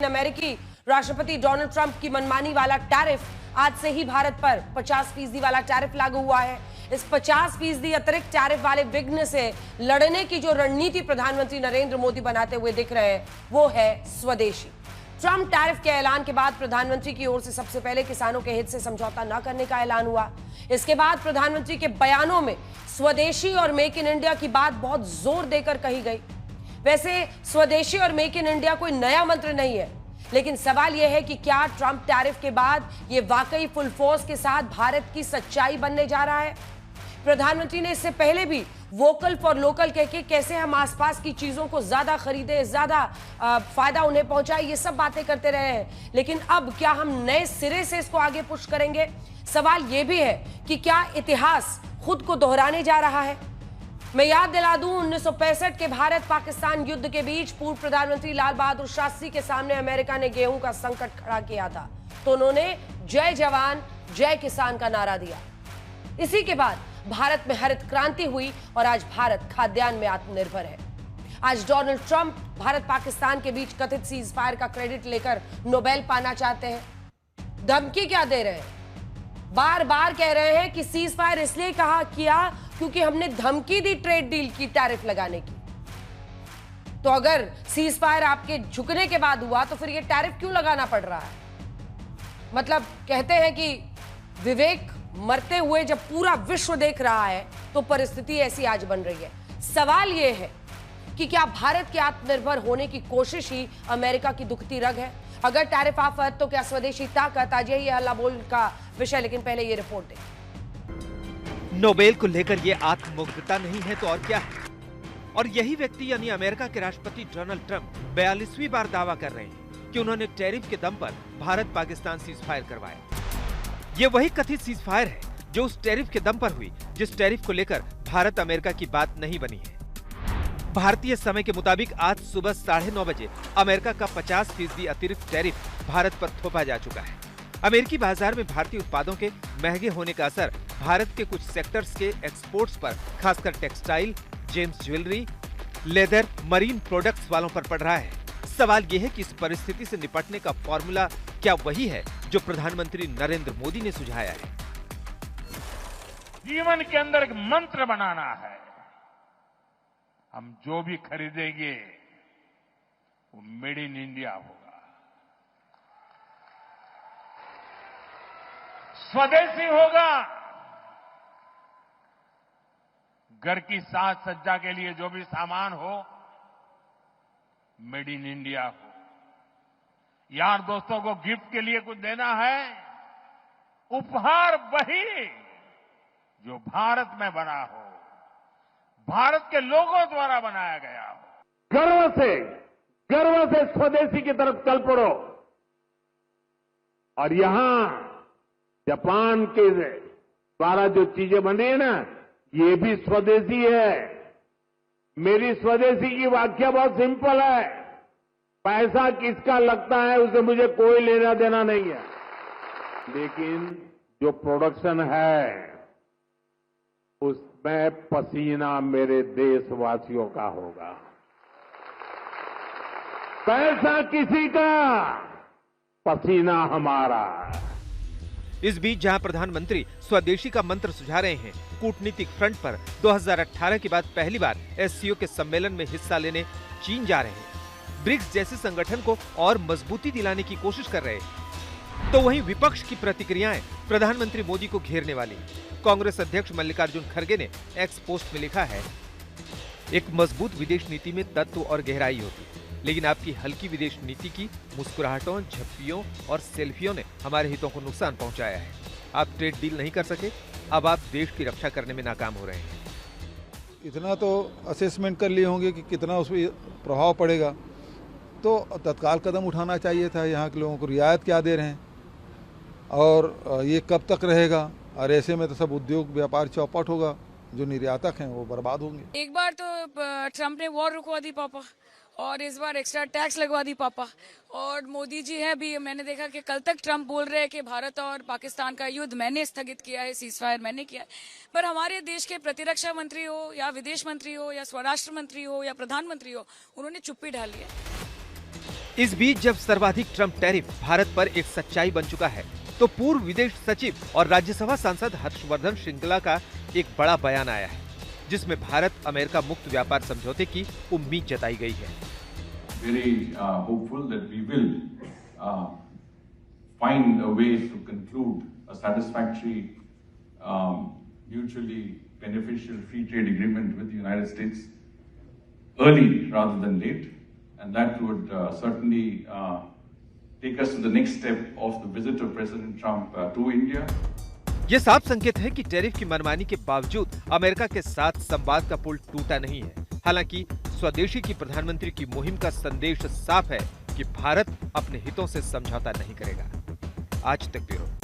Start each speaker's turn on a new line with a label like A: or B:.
A: अमेरिकी राष्ट्रपति Donald Trump की मनमानी वाला टैरिफ आज से ही भारत पर 50% वाला टैरिफ लागू हुआ है। इस 50% अतिरिक्त टैरिफ वाले विघ्न से लड़ने की जो रणनीति प्रधानमंत्री नरेंद्र मोदी बनाते हुए दिख रहे हैं वो है स्वदेशी। ट्रंप टैरिफ के ऐलान के बाद प्रधानमंत्री की ओर से सबसे पहले किसानों के हित से समझौता न करने का ऐलान हुआ। इसके बाद प्रधानमंत्री के बयानों में स्वदेशी और मेक इन इंडिया की बात बहुत जोर देकर कही गई। वैसे स्वदेशी और मेक इन इंडिया कोई नया मंत्र नहीं है, लेकिन सवाल यह है कि क्या ट्रंप टैरिफ के बाद यह वाकई फुल फोर्स के साथ भारत की सच्चाई बनने जा रहा है। प्रधानमंत्री ने इससे पहले भी वोकल फॉर लोकल कह के कैसे हम आसपास की चीजों को ज्यादा खरीदे, ज्यादा फायदा उन्हें पहुंचाए, ये सब बातें करते रहे हैं, लेकिन अब क्या हम नए सिरे से इसको आगे पुश करेंगे? सवाल यह भी है कि क्या इतिहास खुद को दोहराने जा रहा है? मैं याद दिला दूं, 1965 के भारत पाकिस्तान युद्ध के बीच पूर्व प्रधानमंत्री लाल बहादुर शास्त्री के सामने अमेरिका ने गेहूं का संकट खड़ा किया था, तो उन्होंने जय जवान जय किसान का नारा दिया। इसी के बाद भारत में हरित क्रांति हुई और आज भारत खाद्यान्न में आत्मनिर्भर है। आज डोनाल्ड ट्रंप भारत पाकिस्तान के बीच कथित सीज फायर का क्रेडिट लेकर नोबेल पाना चाहते हैं। धमकी क्या दे रहे हैं? बार बार कह रहे हैं कि सीज फायर इसलिए किया क्योंकि हमने धमकी दी ट्रेड डील की टैरिफ लगाने की। तो अगर सीज फायर आपके झुकने के बाद हुआ तो फिर ये टैरिफ क्यों लगाना पड़ रहा है? मतलब कहते हैं कि विवेक मरते हुए जब पूरा विश्व देख रहा है तो परिस्थिति ऐसी आज बन रही है। सवाल यह है कि क्या भारत के आत्मनिर्भर होने की कोशिश ही अमेरिका की दुखती रग है? अगर टैरिफ आफत तो क्या स्वदेशी ताकत? आज यही हल्ला बोल का विषय, लेकिन पहले ये रिपोर्ट दें।
B: नोबेल को लेकर ये आत्ममुग्धता नहीं है तो और क्या है? और यही व्यक्ति यानी अमेरिका के राष्ट्रपति डोनाल्ड ट्रंप 42वीं बार दावा कर रहे हैं कि उन्होंने टैरिफ के दम पर भारत पाकिस्तान सीज फायर करवाया। ये वही कथित सीज फायर है जो उस टैरिफ के दम पर हुई जिस टैरिफ को लेकर भारत अमेरिका की बात नहीं बनी है। भारतीय समय के मुताबिक आज सुबह 9:30 बजे अमेरिका का 50% अतिरिक्त टैरिफ भारत पर थोपा जा चुका है। अमेरिकी बाजार में भारतीय उत्पादों के महंगे होने का असर भारत के कुछ सेक्टर्स के एक्सपोर्ट्स पर, खासकर textile, James jewellery, leather, marine products वालों पर पड़ रहा है। सवाल यह है कि इस परिस्थिति से निपटने का फॉर्मूला क्या वही है जो प्रधानमंत्री नरेंद्र मोदी ने सुझाया है?
C: जीवन के अंदर एक मंत्र बनाना है। हम जो भी खरीदेंगे वो मेड इन इंडिया होगा, स्वदेशी होगा। घर की साज सज्जा के लिए जो भी सामान हो मेड इन इंडिया हो। यार दोस्तों को गिफ्ट के लिए कुछ देना है, उपहार वही जो भारत में बना हो, भारत के लोगों द्वारा बनाया गया हो।
D: गर्व से स्वदेशी की तरफ चल पड़ो। और यहां जापान के द्वारा जो चीजें बनी है ना, ये भी स्वदेशी है। मेरी स्वदेशी की व्याख्या बहुत सिंपल है। पैसा किसका लगता है उससे मुझे कोई लेना देना नहीं है, लेकिन जो प्रोडक्शन है उसमें पसीना मेरे देशवासियों का होगा। पैसा किसी का, पसीना हमारा।
B: इस बीच जहां प्रधानमंत्री स्वदेशी का मंत्र सुझा रहे हैं, कूटनीतिक फ्रंट पर 2018 के बाद पहली बार एससीओ के सम्मेलन में हिस्सा लेने चीन जा रहे हैं। ब्रिक्स जैसे संगठन को और मजबूती दिलाने की कोशिश कर रहे हैं। तो वहीं विपक्ष की प्रतिक्रियाएं प्रधानमंत्री मोदी को घेरने वाली। कांग्रेस अध्यक्ष मल्लिकार्जुन खड़गे ने एक्स पोस्ट में लिखा है, एक मजबूत विदेश नीति में तत्व और गहराई होती, लेकिन आपकी हल्की विदेश नीति की मुस्कुराहटों, झप्पियों और सेल्फियों ने हमारे हितों को नुकसान पहुंचाया है। आप ट्रेड डील नहीं कर सके, अब आप देश की रक्षा करने में नाकाम हो रहे हैं।
E: इतना तो असेसमेंट कर लिए होंगे कि कितना उस पर प्रभाव पड़ेगा, तो तत्काल कदम उठाना चाहिए था। यहाँ के लोगों को रियायत क्या दे रहे हैं और ये कब तक रहेगा? और ऐसे में तो सब उद्योग व्यापार चौपट होगा, जो निर्यातक हैं वो बर्बाद होंगे।
F: एक बार तो ट्रंप ने वॉर रुकवा दी पापा, और इस बार एक्स्ट्रा टैक्स लगवा दी पापा। और मोदी जी है भी, मैंने देखा कि कल तक ट्रंप बोल रहे हैं कि भारत और पाकिस्तान का युद्ध मैंने स्थगित किया है, सीज फायर मैंने किया है। पर हमारे देश के प्रतिरक्षा मंत्री हो या विदेश मंत्री हो या स्वराष्ट्र मंत्री हो या प्रधानमंत्री हो, उन्होंने चुप्पी ढाली है।
B: इस बीच जब सर्वाधिक ट्रंप टैरिफ भारत पर एक सच्चाई बन चुका है, तो पूर्व विदेश सचिव और राज्यसभा सांसद हर्षवर्धन श्रृंगला का एक बड़ा बयान आया है, जिसमें भारत अमेरिका मुक्त व्यापार समझौते की उम्मीद जताई गई है।
G: Very hopeful that we will find a way to conclude a satisfactory, mutually beneficial free trade agreement with the United States early rather than late, and that would certainly take us to the next step of the visit of President Trump to India.
B: ये साफ संकेत है कि tariff की मनमानी के बावजूद America के साथ संवाद का पुल टूटा नहीं है। हालांकि स्वदेशी की प्रधानमंत्री की मुहिम का संदेश साफ है कि भारत अपने हितों से समझौता नहीं करेगा। आज तक ब्यूरो।